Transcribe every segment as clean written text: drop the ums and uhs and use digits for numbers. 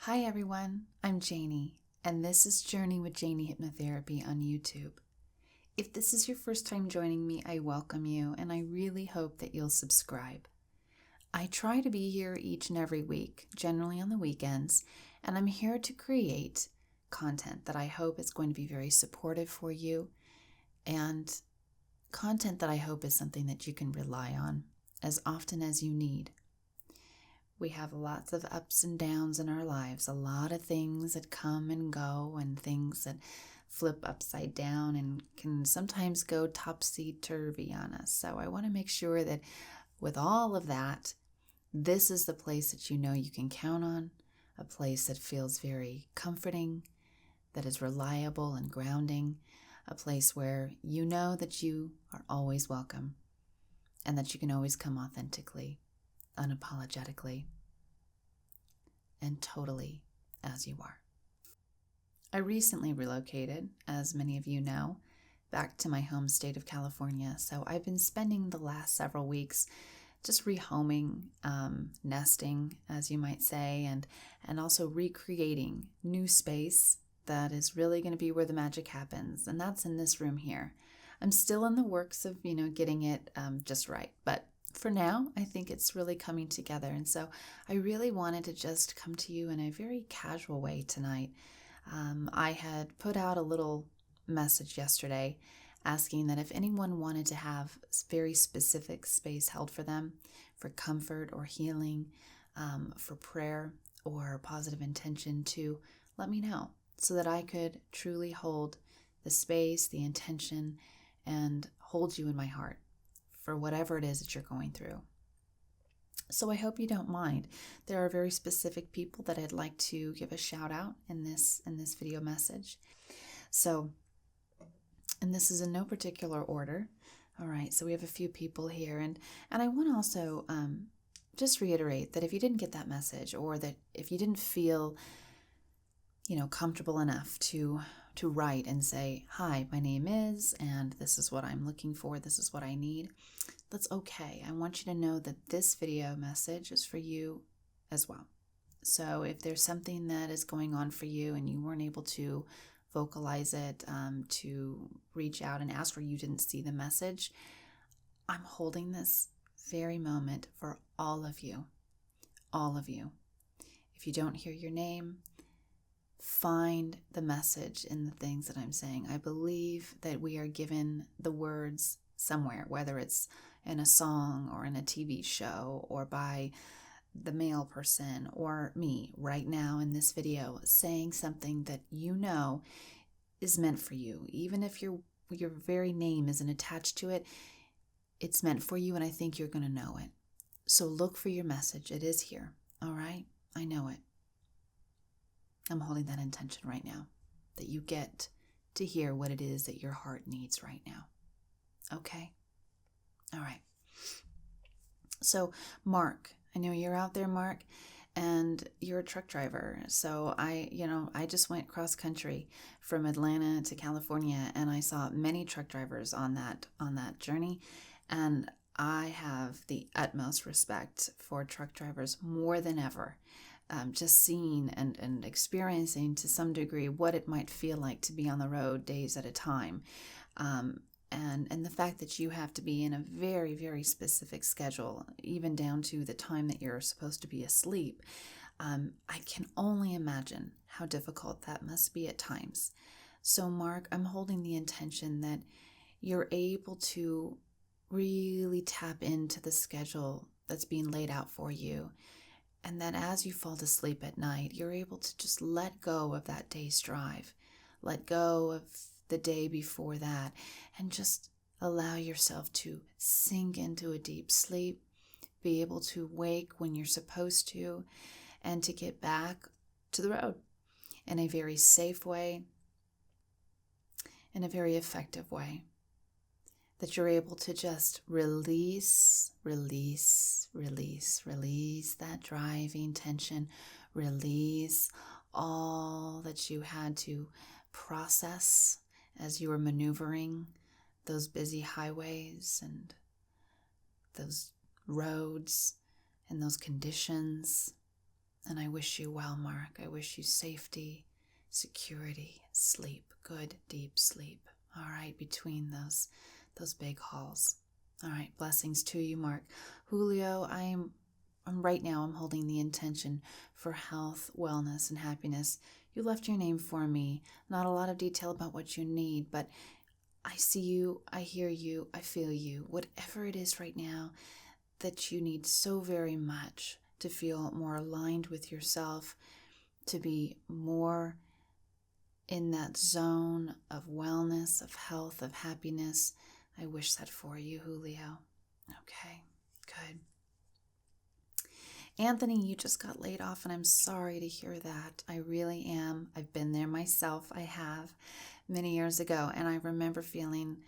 Hi everyone, I'm Jayni, and this is Journey with Jayni Hypnotherapy on YouTube. If this is your first time joining me, I welcome you, and I really hope that you'll subscribe. I try to be here each and every week, generally on the weekends, and I'm here to create content that I hope is going to be very supportive for you, and content that I hope is something that you can rely on as often as you need. We have lots of ups and downs in our lives, a lot of things that come and go, and things that flip upside down and can sometimes go topsy-turvy on us. So I want to make sure that with all of that, this is the place that you know you can count on, a place that feels very comforting, that is reliable and grounding, a place where you know that you are always welcome and that you can always come authentically, unapologetically, and totally as you are. I recently relocated, as many of you know, back to my home state of California, so I've been spending the last several weeks just rehoming, nesting, as you might say, and also recreating new space that is really going to be where the magic happens, and that's in this room here. I'm still in the works of, getting it just right, but for now, I think it's really coming together. And so I really wanted to just come to you in a very casual way tonight. I had put out a little message yesterday asking that if anyone wanted to have very specific space held for them, for comfort or healing, for prayer or positive intention, to let me know so that I could truly hold the space, the intention, and hold you in my heart for whatever it is that you're going through. So I hope you don't mind. There are very specific people that I'd like to give a shout out in this video message. So, and this is in no particular order. All right, so we have a few people here, and I want to also just reiterate that if you didn't get that message, or that if you didn't feel comfortable enough to write and say, hi, my name is, and this is what I'm looking for, this is what I need, that's okay. I want you to know that this video message is for you as well. So if there's something that is going on for you and you weren't able to vocalize it, to reach out and ask, or you didn't see the message, I'm holding this very moment for all of you. All of you. If you don't hear your name, find the message in the things that I'm saying. I believe that we are given the words somewhere, whether it's in a song or in a TV show or by the male person or me right now in this video, saying something that you know is meant for you. Even if your very name isn't attached to it, it's meant for you, and I think you're going to know it. So look for your message. It is here. All right? I know it. I'm holding that intention right now, that you get to hear what it is that your heart needs right now. Okay? All right. So, Mark, I know you're out there, Mark, and you're a truck driver. So I just went cross country from Atlanta to California, and I saw many truck drivers on that journey, and I have the utmost respect for truck drivers more than ever. Just seeing and experiencing to some degree what it might feel like to be on the road days at a time. And the fact that you have to be in a very, very specific schedule, even down to the time that you're supposed to be asleep, I can only imagine how difficult that must be at times. So, Mark, I'm holding the intention that you're able to really tap into the schedule that's being laid out for you, and that as you fall to sleep at night, you're able to just let go of that day's drive, let go of the day before that, and just allow yourself to sink into a deep sleep, be able to wake when you're supposed to, and to get back to the road in a very safe way, in a very effective way. That you're able to just release that driving tension, release all that you had to process as you were maneuvering those busy highways and those roads and those conditions And I wish you well, Mark. I wish you safety, security, sleep, good, deep sleep. All right, between those big halls. All right, blessings to you, Mark. Julio, I'm right now, I'm holding the intention for health, wellness, and happiness. You left your name for me. Not a lot of detail about what you need, but I see you, I hear you, I feel you. Whatever it is right now that you need so very much to feel more aligned with yourself, to be more in that zone of wellness, of health, of happiness. I wish that for you, Julio. Okay, good. Anthony, you just got laid off, and I'm sorry to hear that. I really am. I've been there myself. I have many years ago, and I remember feeling,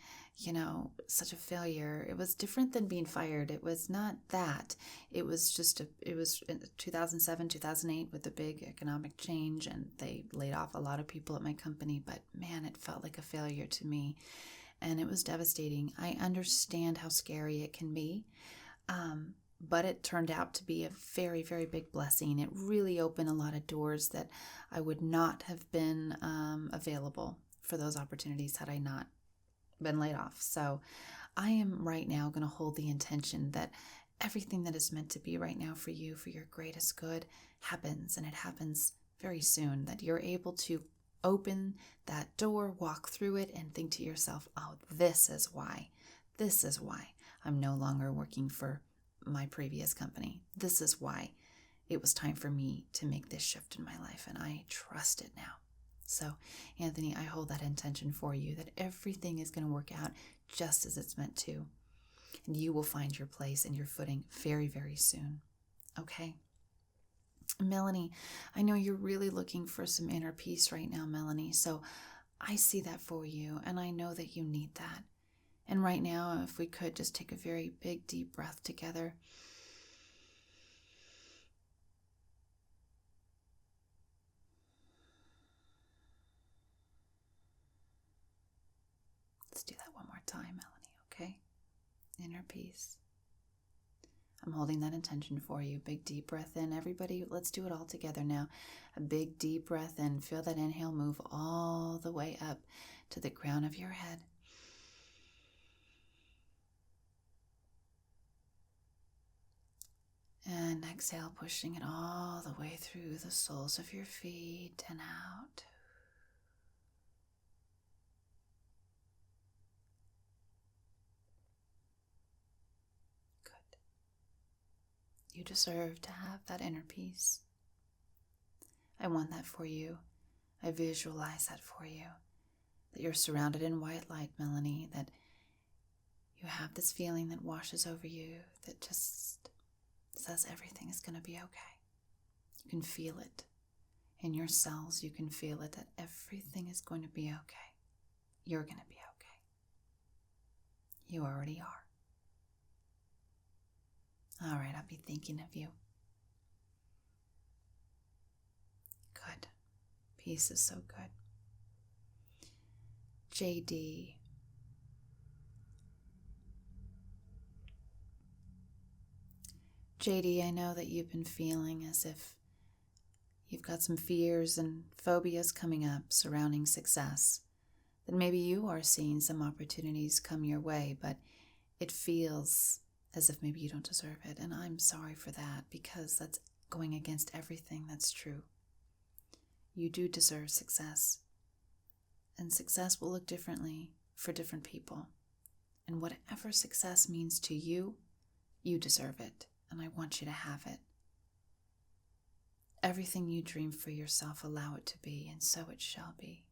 such a failure. It was different than being fired. It was not that. It was in 2007, 2008 with the big economic change, and they laid off a lot of people at my company, but man, it felt like a failure to me, and it was devastating. I understand how scary it can be. But it turned out to be a very, very big blessing. It really opened a lot of doors that I would not have been available for those opportunities had I not been laid off. So I am right now going to hold the intention that everything that is meant to be right now for you, for your greatest good, happens, and it happens very soon, that you're able to open that door, walk through it, and think to yourself, oh, this is why I'm no longer working for my previous company. This is why it was time for me to make this shift in my life, and I trust it now. So, Anthony, I hold that intention for you, that everything is going to work out just as it's meant to, and you will find your place and your footing very, very soon. Okay? Melanie, I know you're really looking for some inner peace right now, Melanie, so I see that for you, and I know that you need that. And right now, if we could just take a very big, deep breath together. Let's do that one more time, Melanie, okay? Inner peace. I'm holding that intention for you. Big, deep breath in. Everybody, let's do it all together now. A big, deep breath in. Feel that inhale move all the way up to the crown of your head. And exhale, pushing it all the way through the soles of your feet and out. Good. You deserve to have that inner peace. I want that for you. I visualize that for you. That you're surrounded in white light, Melanie. That you have this feeling that washes over you, that just says everything is going to be okay. You can feel it in your cells. You can feel it, that everything is going to be okay. You're going to be okay. You already are. All right, I'll be thinking of you. Good. Peace is so good. JD. JD, I know that you've been feeling as if you've got some fears and phobias coming up surrounding success. That maybe you are seeing some opportunities come your way, but it feels as if maybe you don't deserve it. And I'm sorry for that, because that's going against everything that's true. You do deserve success. And success will look differently for different people. And whatever success means to you, you deserve it. And I want you to have it. Everything you dream for yourself, allow it to be, and so it shall be.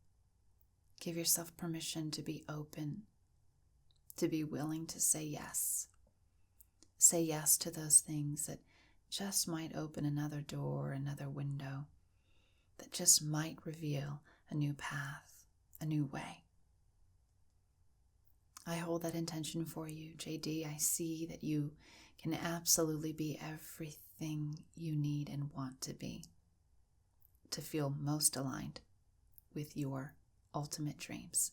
Give yourself permission to be open, to be willing to say yes. Say yes to those things that just might open another door, another window, that just might reveal a new path, a new way. I hold that intention for you, JD. I see that you can absolutely be everything you need and want to be, to feel most aligned with your ultimate dreams.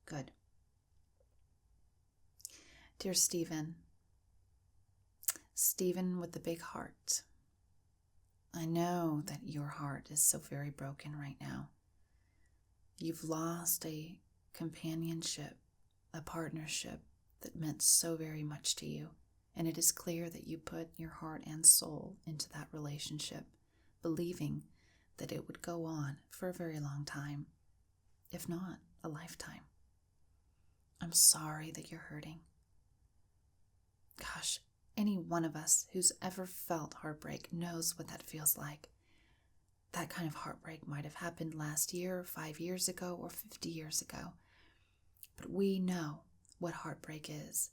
Good. Dear Stephen, Stephen with the big heart, I know that your heart is so very broken right now. You've lost a companionship, a partnership that meant so very much to you, and it is clear that you put your heart and soul into that relationship, believing that it would go on for a very long time, if not a lifetime. I'm sorry that you're hurting. Gosh, any one of us who's ever felt heartbreak knows what that feels like. That kind of heartbreak might have happened last year, 5 years ago, or 50 years ago. But we know what heartbreak is.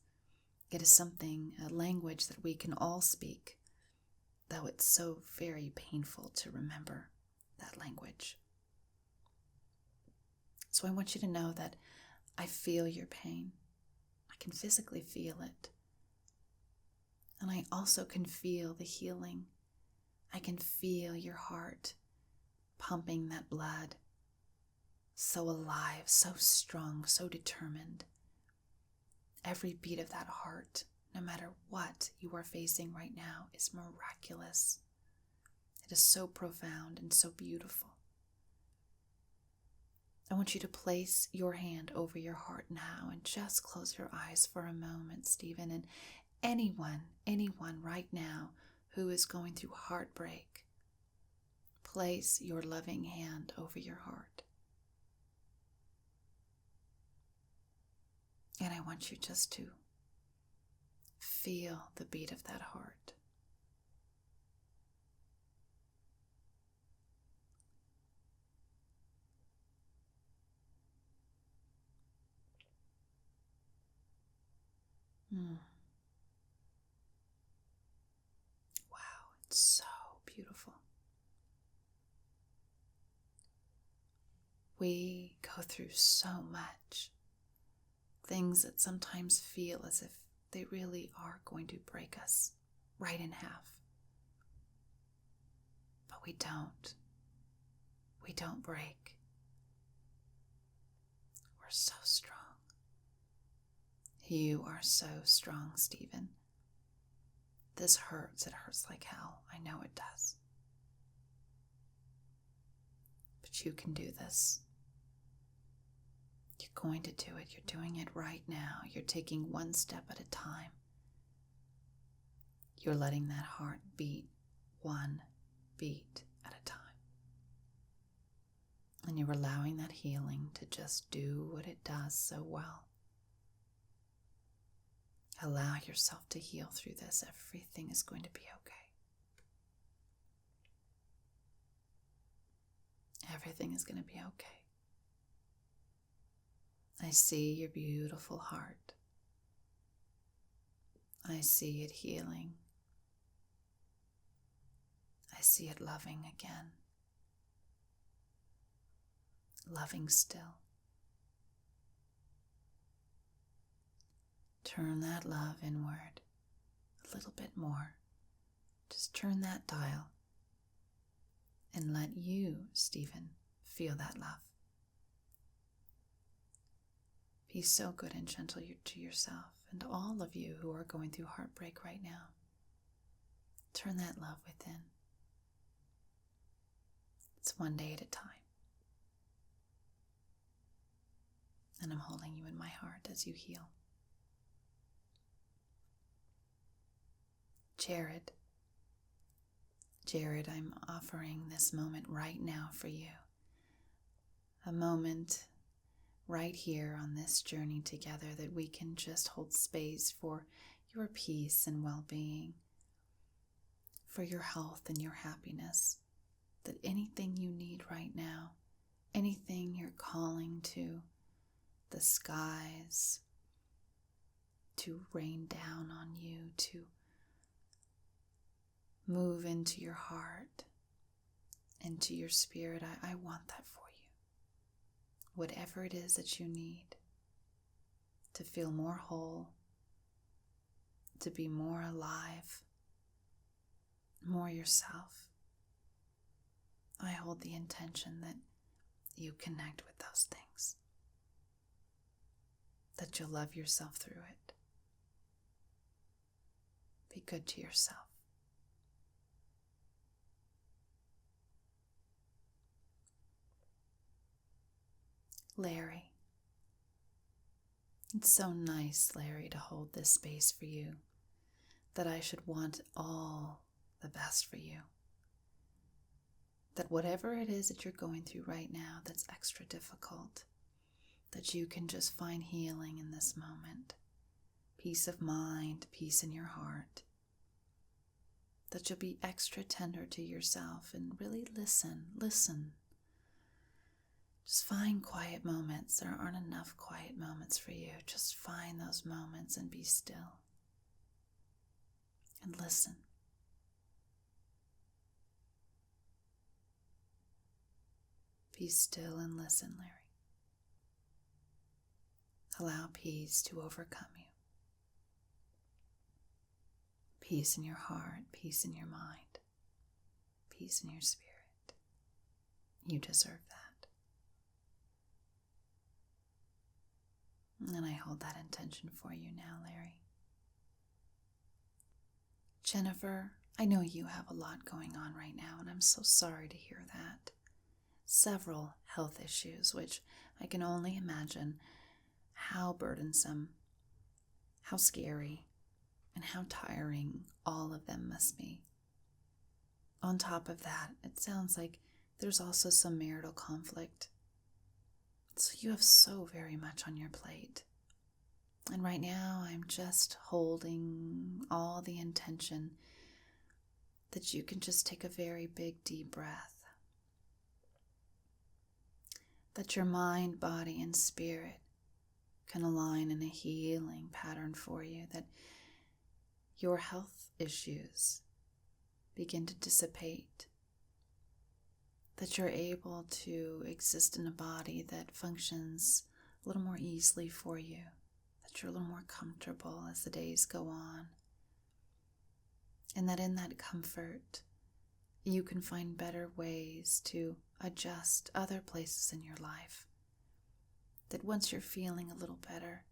It is something, a language that we can all speak, though it's so very painful to remember that language. So I want you to know that I feel your pain. I can physically feel it. And I also can feel the healing. I can feel your heart pumping that blood. So alive, so strong, so determined. Every beat of that heart, no matter what you are facing right now, is miraculous. It is so profound and so beautiful. I want you to place your hand over your heart now and just close your eyes for a moment, Stephen. And anyone right now who is going through heartbreak, place your loving hand over your heart. And I want you just to feel the beat of that heart. Wow, it's so beautiful. We go through so much. Things that sometimes feel as if they really are going to break us right in half. But we don't. We don't break. We're so strong. You are so strong, Stephen. This hurts. It hurts like hell. I know it does. But you can do this. You're going to do it. You're doing it right now. You're taking one step at a time. You're letting that heart beat one beat at a time. And you're allowing that healing to just do what it does so well. Allow yourself to heal through this. Everything is going to be okay. Everything is going to be okay. I see your beautiful heart. I see it healing. I see it loving again. Loving still. Turn that love inward a little bit more. Just turn that dial and let you, Stephen, feel that love. Be so good and gentle to yourself and all of you who are going through heartbreak right now. Turn that love within. It's one day at a time. And I'm holding you in my heart as you heal. Jared, I'm offering this moment right now for you. A moment right here on this journey together that we can just hold space for your peace and well-being, for your health and your happiness, that anything you need right now, anything you're calling to the skies to rain down on you, to move into your heart, into your spirit, I want that for you. Whatever it is that you need to feel more whole, to be more alive, more yourself, I hold the intention that you connect with those things, that you'll love yourself through it. good to yourself. Larry. It's so nice, Larry, to hold this space for you, that I should want all the best for you. That whatever it is that you're going through right now that's extra difficult, that you can just find healing in this moment. Peace of mind, peace in your heart. That you'll be extra tender to yourself and really listen. Just find quiet moments. There aren't enough quiet moments for you. Just find those moments and be still. And listen. Be still and listen, Larry. Allow peace to overcome you. Peace in your heart, peace in your mind, peace in your spirit. You deserve that. And I hold that intention for you now, Larry. Jennifer, I know you have a lot going on right now, and I'm so sorry to hear that. Several health issues, which I can only imagine how burdensome, how scary, and how tiring all of them must be. On top of that, it sounds like there's also some marital conflict. So you have so very much on your plate. And right now, I'm just holding all the intention that you can just take a very big, deep breath. That your mind, body, and spirit can align in a healing pattern for you, that your health issues begin to dissipate, that you're able to exist in a body that functions a little more easily for you, that you're a little more comfortable as the days go on, and that in that comfort, you can find better ways to adjust other places in your life. That once you're feeling a little better,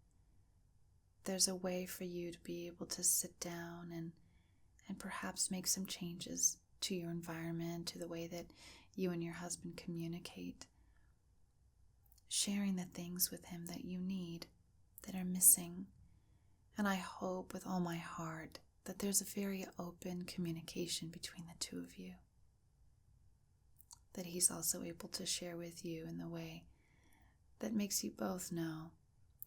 there's a way for you to be able to sit down and perhaps make some changes to your environment, to the way that you and your husband communicate, sharing the things with him that you need, that are missing. And I hope with all my heart that there's a very open communication between the two of you, that he's also able to share with you in the way that makes you both know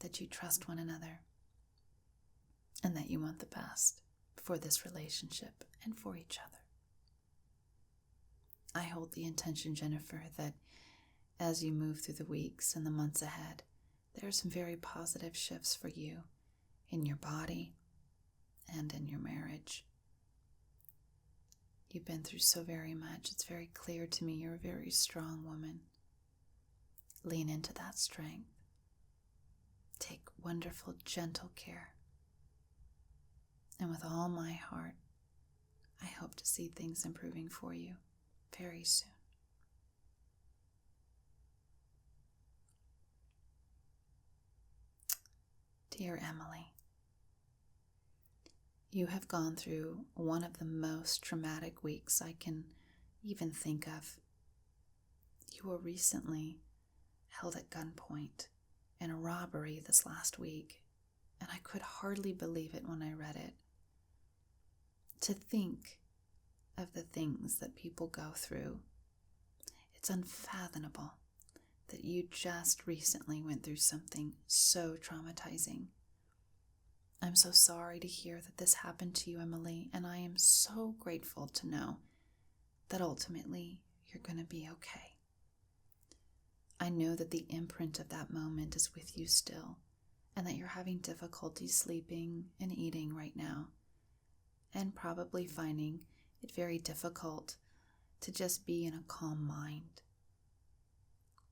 that you trust one another and that you want the best for this relationship and for each other. I hold the intention, Jennifer, that as you move through the weeks and the months ahead, there are some very positive shifts for you in your body and in your marriage. You've been through so very much. It's very clear to me you're a very strong woman. Lean into that strength. Take wonderful, gentle care. And with all my heart, I hope to see things improving for you very soon. Dear Emily, you have gone through one of the most traumatic weeks I can even think of. You were recently held at gunpoint in a robbery this last week, and I could hardly believe it when I read it. To think of the things that people go through, it's unfathomable that you just recently went through something so traumatizing. I'm so sorry to hear that this happened to you, Emily, and I am so grateful to know that ultimately you're going to be okay. I know that the imprint of that moment is with you still, and that you're having difficulty sleeping and eating right now, and probably finding it very difficult to just be in a calm mind.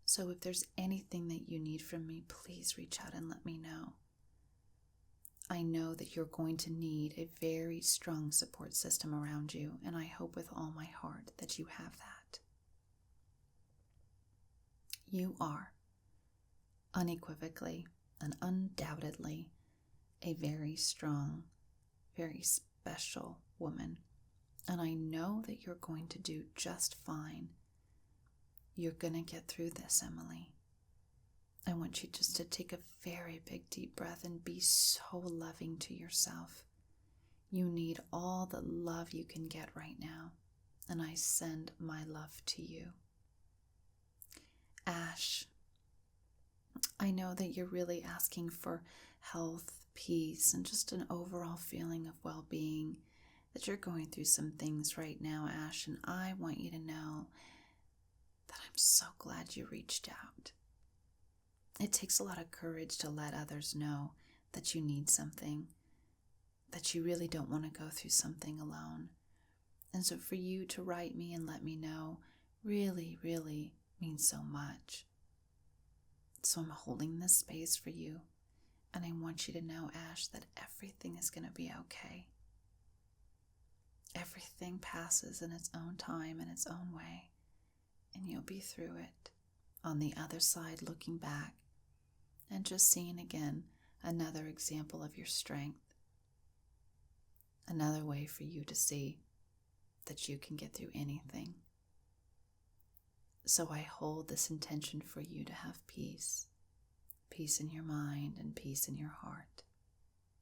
So if there's anything that you need from me, please reach out and let me know. I know that you're going to need a very strong support system around you, and I hope with all my heart that you have that. You are unequivocally and undoubtedly a very strong, very special special woman. And I know that you're going to do just fine. You're going to get through this, Emily. I want you just to take a very big deep breath and be so loving to yourself. You need all the love you can get right now, and I send my love to you. Ash, I know that you're really asking for health, peace, and just an overall feeling of well-being, that you're going through some things right now, Ash, and I want you to know that I'm so glad you reached out. It takes a lot of courage to let others know that you need something, that you really don't want to go through something alone. And so for you to write me and let me know really, really means so much. So I'm holding this space for you, and I want you to know, Ash, that everything is going to be okay. Everything passes in its own time and its own way, and you'll be through it. On the other side, looking back and just seeing again another example of your strength, another way for you to see that you can get through anything. So I hold this intention for you to have peace, peace in your mind and peace in your heart,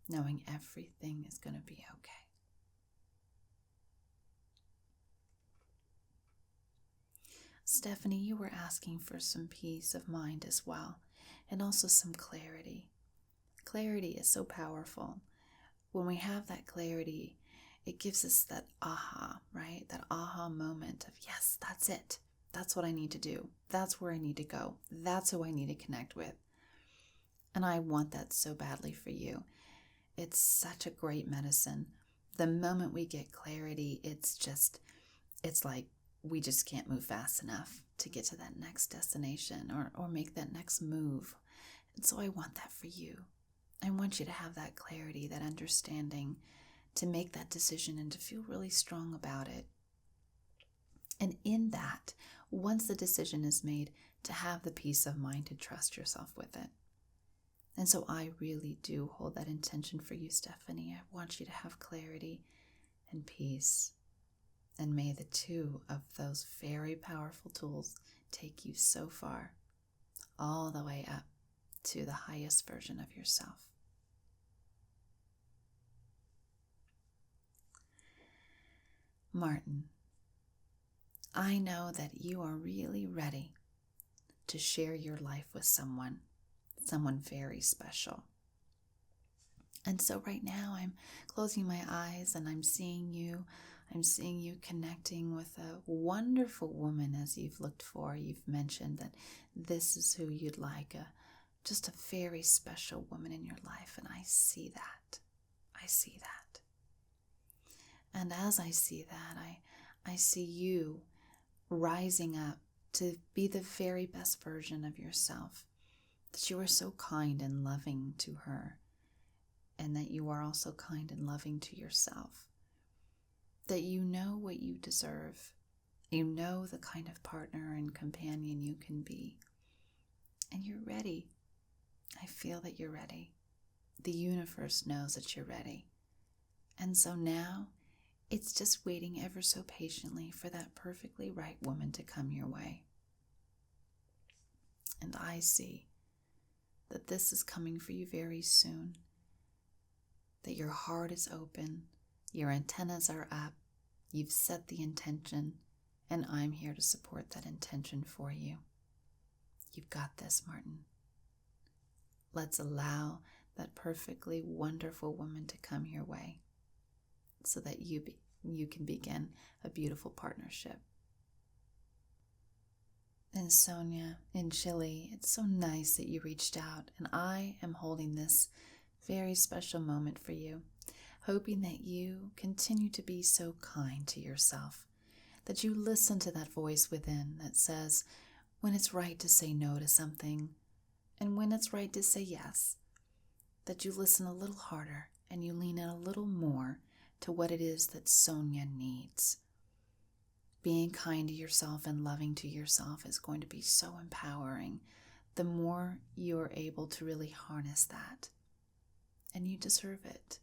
knowing everything is going to be okay. Stephanie, you were asking for some peace of mind as well, and also some clarity. Clarity is so powerful. When we have that clarity, it gives us that aha, right? That aha moment of, yes, that's it. That's what I need to do. That's where I need to go. That's who I need to connect with. And I want that so badly for you. It's such a great medicine. The moment we get clarity, it's like we just can't move fast enough to get to that next destination or make that next move. And so I want that for you. I want you to have that clarity, that understanding, to make that decision and to feel really strong about it. And in that, once the decision is made, to have the peace of mind to trust yourself with it. And so I really do hold that intention for you, Stephanie. I want you to have clarity and peace. And may the two of those very powerful tools take you so far, all the way up to the highest version of yourself. Martin, I know that you are really ready to share your life with someone very special. And so right now I'm closing my eyes and I'm seeing you connecting with a wonderful woman as you've looked for. You've mentioned that this is who you'd like, just a very special woman in your life. And I see that. I see that. And as I see that, I see you rising up to be the very best version of yourself, that you are so kind and loving to her, and that you are also kind and loving to yourself, that you know what you deserve, you know the kind of partner and companion you can be, and you're ready. I feel that you're ready. The universe knows that you're ready. And so now, it's just waiting ever so patiently for that perfectly right woman to come your way. And I see that this is coming for you very soon, that your heart is open, your antennas are up, you've set the intention, and I'm here to support that intention for you. You've got this, Martin. Let's allow that perfectly wonderful woman to come your way, so that you can begin a beautiful partnership. And Sonia in Chile, it's so nice that you reached out, and I am holding this very special moment for you, hoping that you continue to be so kind to yourself, that you listen to that voice within that says when it's right to say no to something and when it's right to say yes, that you listen a little harder and you lean in a little more to what it is that Sonia needs. Being kind to yourself and loving to yourself is going to be so empowering the more you're able to really harness that. And you deserve it.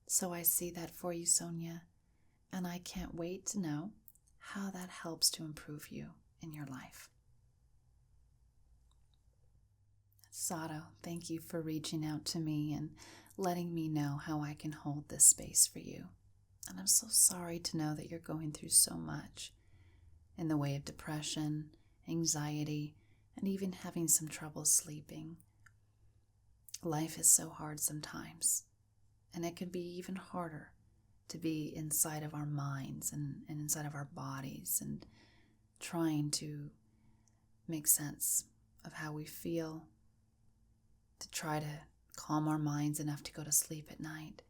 So I see that for you, Sonia, and I can't wait to know how that helps to improve you in your life. Sato, thank you for reaching out to me and letting me know how I can hold this space for you. And I'm so sorry to know that you're going through so much in the way of depression, anxiety, and even having some trouble sleeping. Life is so hard sometimes, and it can be even harder to be inside of our minds and inside of our bodies and trying to make sense of how we feel, to try to calm our minds enough to go to sleep at night.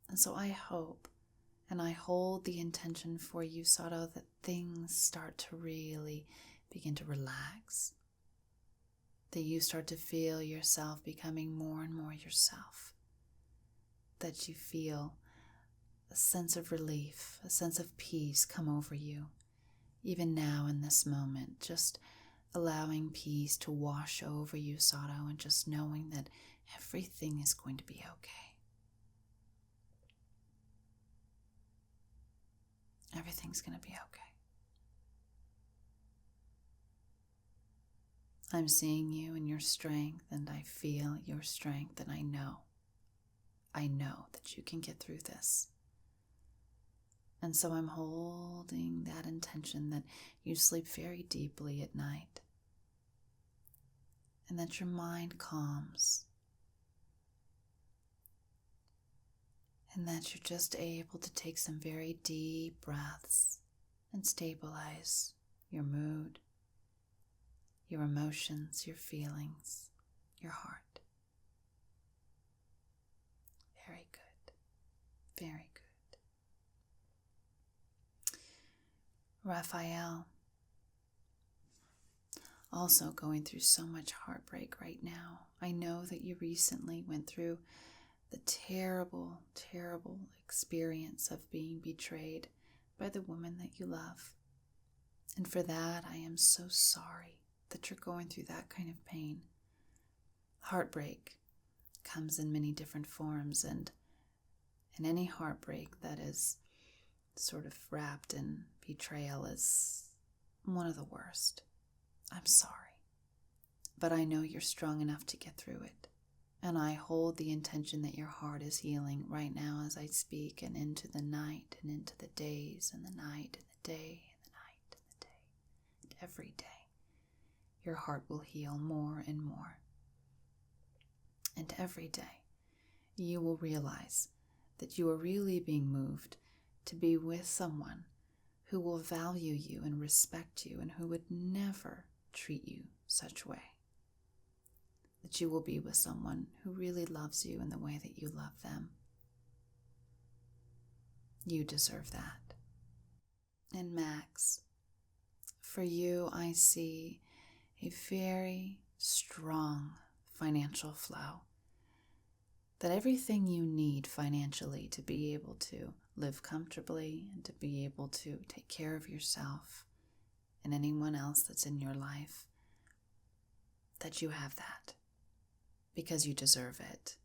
And so I hope and I hold the intention for you, Sato, that things start to really begin to relax, that you start to feel yourself becoming more and more yourself, that you feel a sense of relief, a sense of peace come over you, even now in this moment, just allowing peace to wash over you, Sato, and just knowing that everything is going to be okay. Everything's going to be okay. I'm seeing you in your strength, and I feel your strength, and I know that you can get through this. And so I'm holding that intention that you sleep very deeply at night, and that your mind calms, and that you're just able to take some very deep breaths and stabilize your mood, your emotions, your feelings, your heart. Very good. Very good. Raphael, also going through so much heartbreak right now. I know that you recently went through the terrible, terrible experience of being betrayed by the woman that you love. And for that, I am so sorry that you're going through that kind of pain. Heartbreak comes in many different forms, and any heartbreak that is sort of wrapped in betrayal is one of the worst. I'm sorry, but I know you're strong enough to get through it. And I hold the intention that your heart is healing right now as I speak, and into the night and into the days and the night and the day and the night and the day. And every day, your heart will heal more and more. And every day, you will realize that you are really being moved to be with someone who will value you and respect you and who would never treat you such way. That you will be with someone who really loves you in the way that you love them. You deserve that. And Max, for you, I see a very strong financial flow. That everything you need financially to be able to live comfortably and to be able to take care of yourself and anyone else that's in your life, that you have that. Because you deserve it.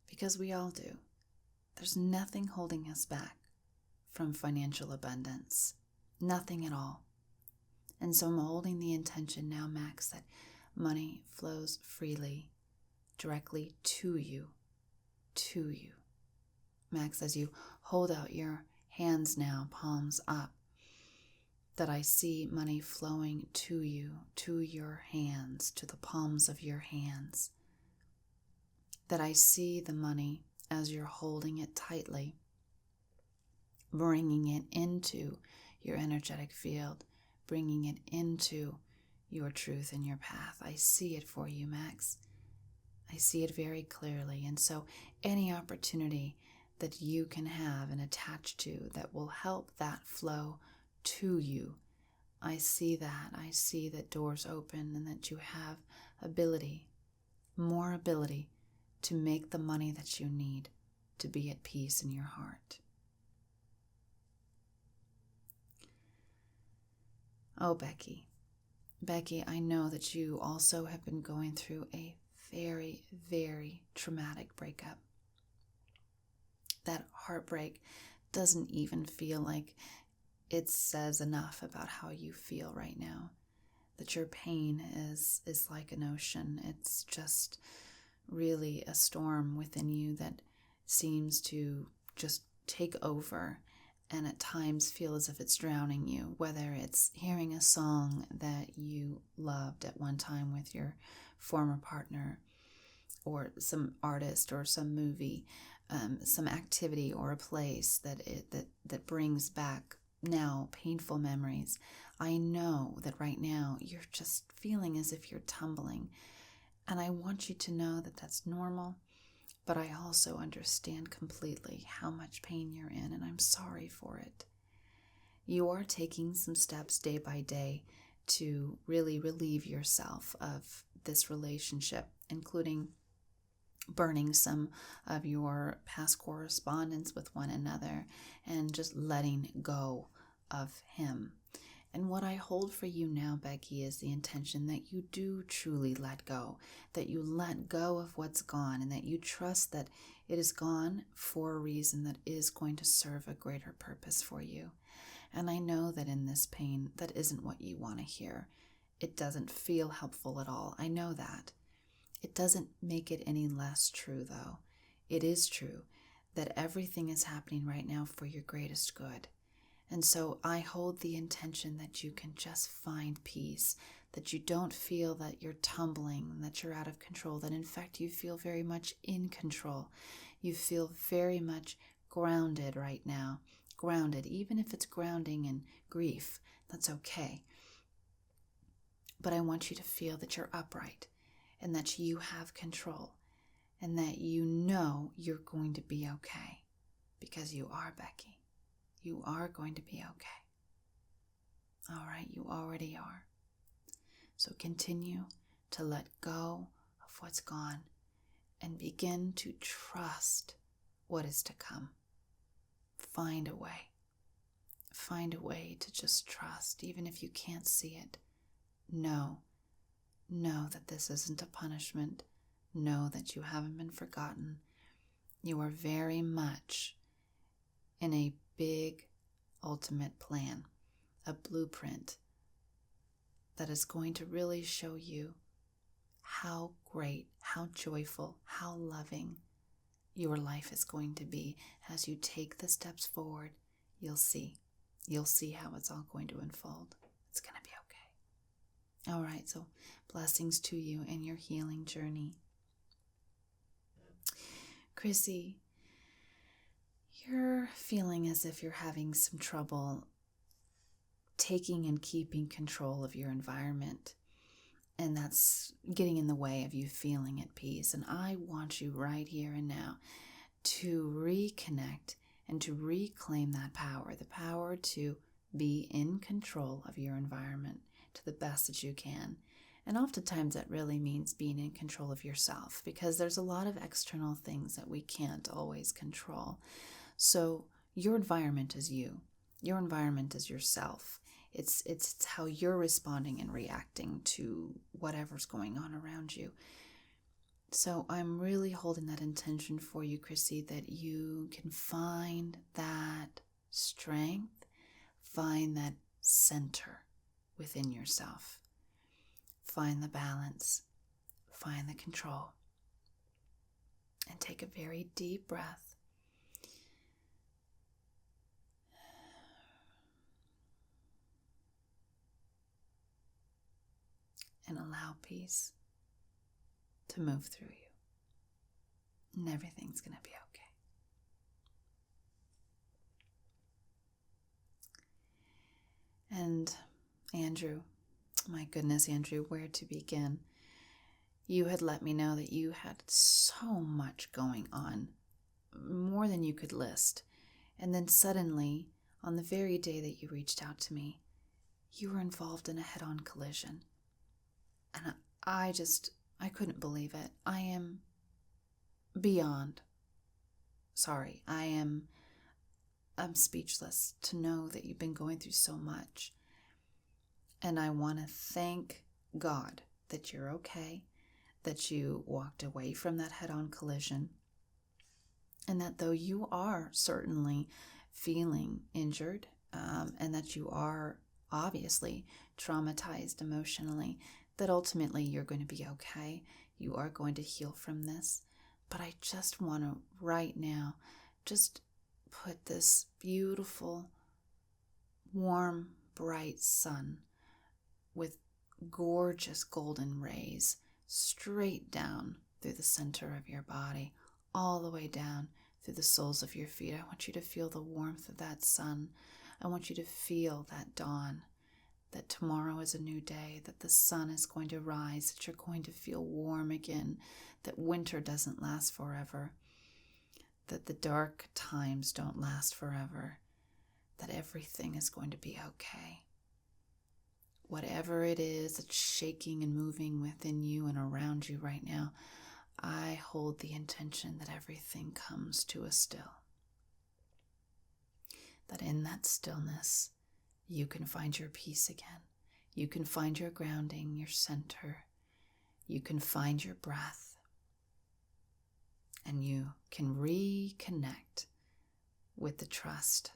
Because we all do. There's nothing holding us back from financial abundance. Nothing at all. And so I'm holding the intention now, Max, that money flows freely, directly to you. To you. Max, as you hold out your hands now, palms up, that I see money flowing to you, to your hands, to the palms of your hands. That I see the money as you're holding it tightly, bringing it into your energetic field, bringing it into your truth and your path. I see it for you, Max. I see it very clearly. And so any opportunity that you can have and attach to that will help that flow to you, I see that. I see that doors open and that you have ability, more ability, to make the money that you need to be at peace in your heart. Oh, Becky, I know that you also have been going through a very, very traumatic breakup. That heartbreak doesn't even feel like it says enough about how you feel right now. That your pain is like an ocean. It's just really a storm within you that seems to just take over and at times feel as if it's drowning you, whether it's hearing a song that you loved at one time with your former partner, or some artist or some movie, some activity or a place that brings back now painful memories. I know that right now you're just feeling as if you're tumbling, and I want you to know that that's normal, but I also understand completely how much pain you're in, and I'm sorry for it. You are taking some steps day by day to really relieve yourself of this relationship, including burning some of your past correspondence with one another and just letting go of him. And what I hold for you now, Becky, is the intention that you do truly let go, that you let go of what's gone, and that you trust that it is gone for a reason that is going to serve a greater purpose for you. And I know that in this pain, that isn't what you want to hear. It doesn't feel helpful at all. I know that. It doesn't make it any less true, though. It is true that everything is happening right now for your greatest good. And so I hold the intention that you can just find peace, that you don't feel that you're tumbling, that you're out of control, that in fact you feel very much in control. You feel very much grounded right now. Grounded, even if it's grounding in grief, that's okay. But I want you to feel that you're upright and that you have control and that you know you're going to be okay, because you are, Becky. You are going to be okay. All right, you already are. So continue to let go of what's gone and begin to trust what is to come. Find a way. Find a way to just trust, even if you can't see it. Know that this isn't a punishment. Know that you haven't been forgotten. You are very much in a big, ultimate plan, a blueprint that is going to really show you how great, how joyful, how loving your life is going to be. As you take the steps forward, you'll see. You'll see how it's all going to unfold. It's going to be okay. All right, so blessings to you in your healing journey. Chrissy, you're feeling as if you're having some trouble taking and keeping control of your environment, and that's getting in the way of you feeling at peace. And I want you right here and now to reconnect and to reclaim that power, the power to be in control of your environment to the best that you can. And oftentimes that really means being in control of yourself, because there's a lot of external things that we can't always control. So your environment is you. Your environment is yourself. It's how you're responding and reacting to whatever's going on around you. So I'm really holding that intention for you, Chrissy, that you can find that strength, find that center within yourself. Find the balance, find the control, and take a very deep breath. And allow peace to move through you. And everything's going to be okay. And Andrew, my goodness, Andrew, where to begin? You had let me know that you had so much going on, more than you could list. And then suddenly, on the very day that you reached out to me, you were involved in a head-on collision. And I couldn't believe it. I am beyond sorry. I'm speechless to know that you've been going through so much. And I want to thank God that you're okay, that you walked away from that head-on collision, And that though you are certainly feeling injured, and that you are obviously traumatized emotionally, that ultimately you're going to be okay. You are going to heal from this. But I just want to, right now, just put this beautiful, warm, bright sun with gorgeous golden rays straight down through the center of your body, all the way down through the soles of your feet. I want you to feel the warmth of that sun. I want you to feel that dawn, that tomorrow is a new day, that the sun is going to rise, that you're going to feel warm again, that winter doesn't last forever, that the dark times don't last forever, that everything is going to be okay. Whatever it is that's shaking and moving within you and around you right now, I hold the intention that everything comes to a still. That in that stillness, you can find your peace again. You can find your grounding, your center. You can find your breath. And you can reconnect with the trust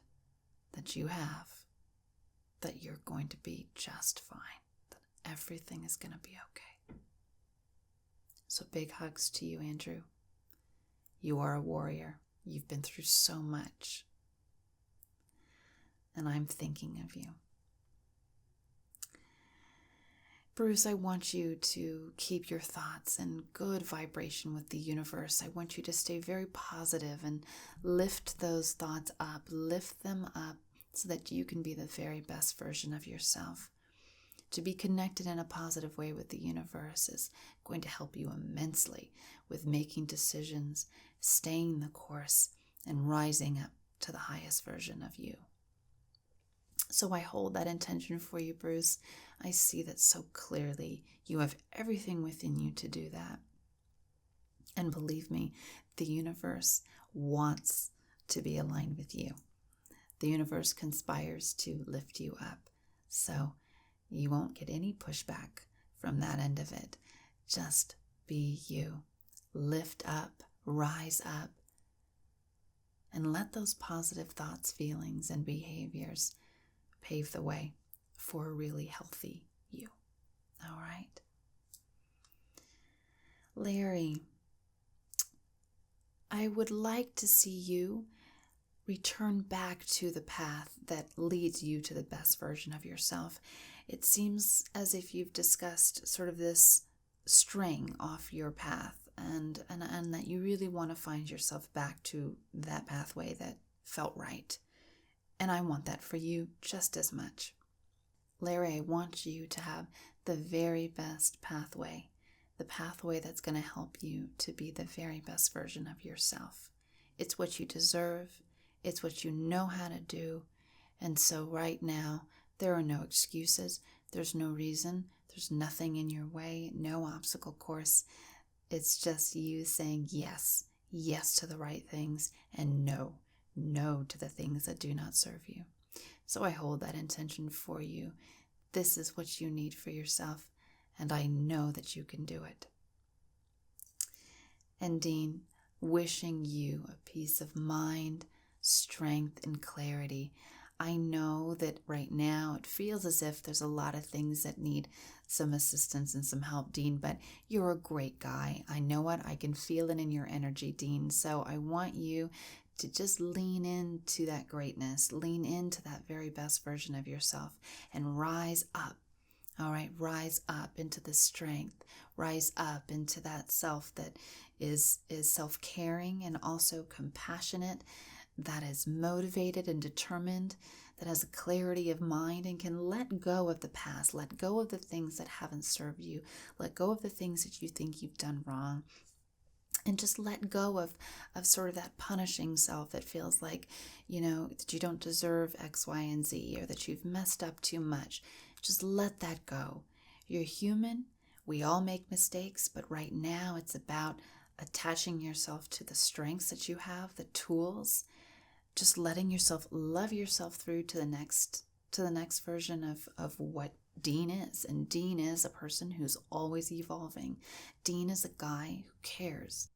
that you have that you're going to be just fine, that everything is going to be okay. So big hugs to you, Andrew. You are a warrior. You've been through so much. And I'm thinking of you. Bruce, I want you to keep your thoughts in good vibration with the universe. I want you to stay very positive and lift those thoughts up, lift them up so that you can be the very best version of yourself. To be connected in a positive way with the universe is going to help you immensely with making decisions, staying the course, and rising up to the highest version of you. So I hold that intention for you, Bruce. I see that so clearly. You have everything within you to do that. And believe me, the universe wants to be aligned with you. The universe conspires to lift you up. So you won't get any pushback from that end of it. Just be you. Lift up, rise up, and let those positive thoughts, feelings, and behaviors pave the way for a really healthy you. All right? Larry, I would like to see you return back to the path that leads you to the best version of yourself. It seems as if you've discussed sort of this straying off your path and that you really want to find yourself back to that pathway that felt right. And I want that for you just as much. Larry, I want you to have the very best pathway, the pathway that's going to help you to be the very best version of yourself. It's what you deserve. It's what you know how to do. And so right now, there are no excuses. There's no reason. There's nothing in your way, no obstacle course. It's just you saying yes, yes to the right things, and no to the things that do not serve you. So I hold that intention for you. This is what you need for yourself, and I know that you can do it. And Dean, wishing you a peace of mind, strength, and clarity. I know that right now it feels as if there's a lot of things that need some assistance and some help, Dean, but you're a great guy. I know it. I can feel it in your energy, Dean. So I want you to just lean into that greatness, lean into that very best version of yourself and rise up. All right, rise up into the strength, rise up into that self that is self-caring and also compassionate, that is motivated and determined, that has a clarity of mind and can let go of the past, let go of the things that haven't served you, let go of the things that you think you've done wrong, and just let go of sort of that punishing self that feels like, that you don't deserve X, Y, and Z, or that you've messed up too much. Just let that go. You're human. We all make mistakes, but right now it's about attaching yourself to the strengths that you have, the tools, just letting yourself love yourself through to the next version of what Dean is. And Dean is a person who's always evolving. Dean is a guy who cares.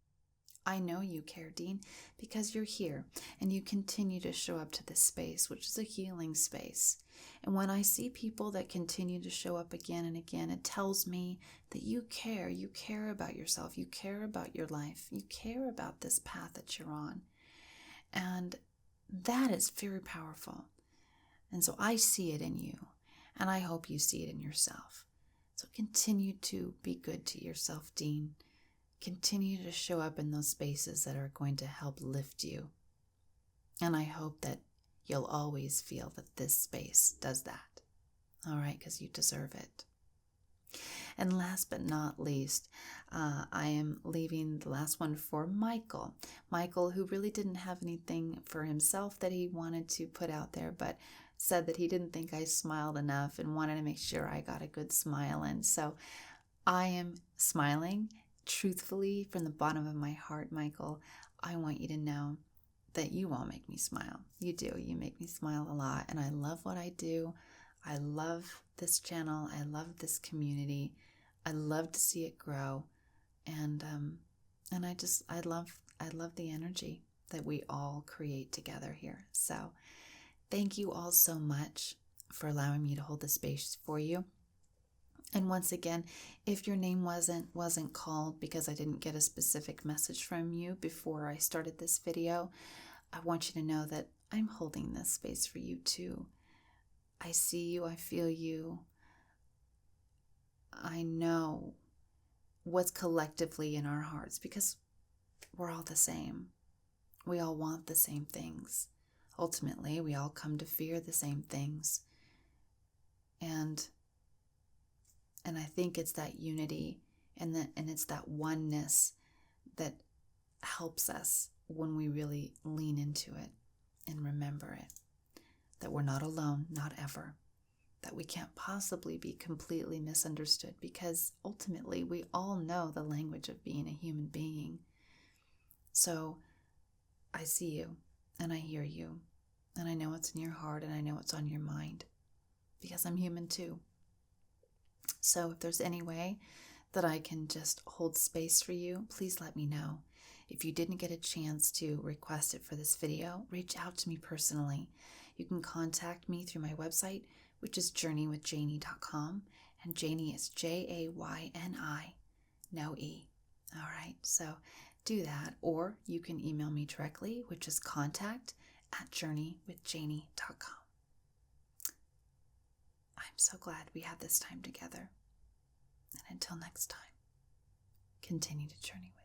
I know you care, Dean, because you're here and you continue to show up to this space, which is a healing space. And when I see people that continue to show up again and again, it tells me that you care. You care about yourself. You care about your life. You care about this path that you're on. And that is very powerful. And so I see it in you, and I hope you see it in yourself. So continue to be good to yourself, Dean. Continue to show up in those spaces that are going to help lift you. And I hope that you'll always feel that this space does that. All right, because you deserve it. And last but not least, I am leaving the last one for Michael. Michael, who really didn't have anything for himself that he wanted to put out there, but said that he didn't think I smiled enough and wanted to make sure I got a good smile in. So I am smiling truthfully from the bottom of my heart, Michael. I want you to know that you all make me smile. You do. You make me smile a lot, and I love what I do. I love this channel. I love this community. I love to see it grow, and I love the energy that we all create together here. So, thank you all so much for allowing me to hold the space for you. And once again, if your name wasn't called because I didn't get a specific message from you before I started this video, I want you to know that I'm holding this space for you too. I see you, I feel you. I know what's collectively in our hearts because we're all the same. We all want the same things. Ultimately, we all come to fear the same things. And I think it's that unity and it's that oneness that helps us when we really lean into it and remember it. That we're not alone, not ever. That we can't possibly be completely misunderstood because ultimately we all know the language of being a human being. So I see you and I hear you and I know what's in your heart and I know what's on your mind because I'm human too. So if there's any way that I can just hold space for you, please let me know. If you didn't get a chance to request it for this video, reach out to me personally. You can contact me through my website, which is journeywithjayni.com, and Jayni is Jayni, no E. All right, so do that, or you can email me directly, which is contact@journeywithjayni.com. I'm so glad we had this time together. And until next time, continue to journey with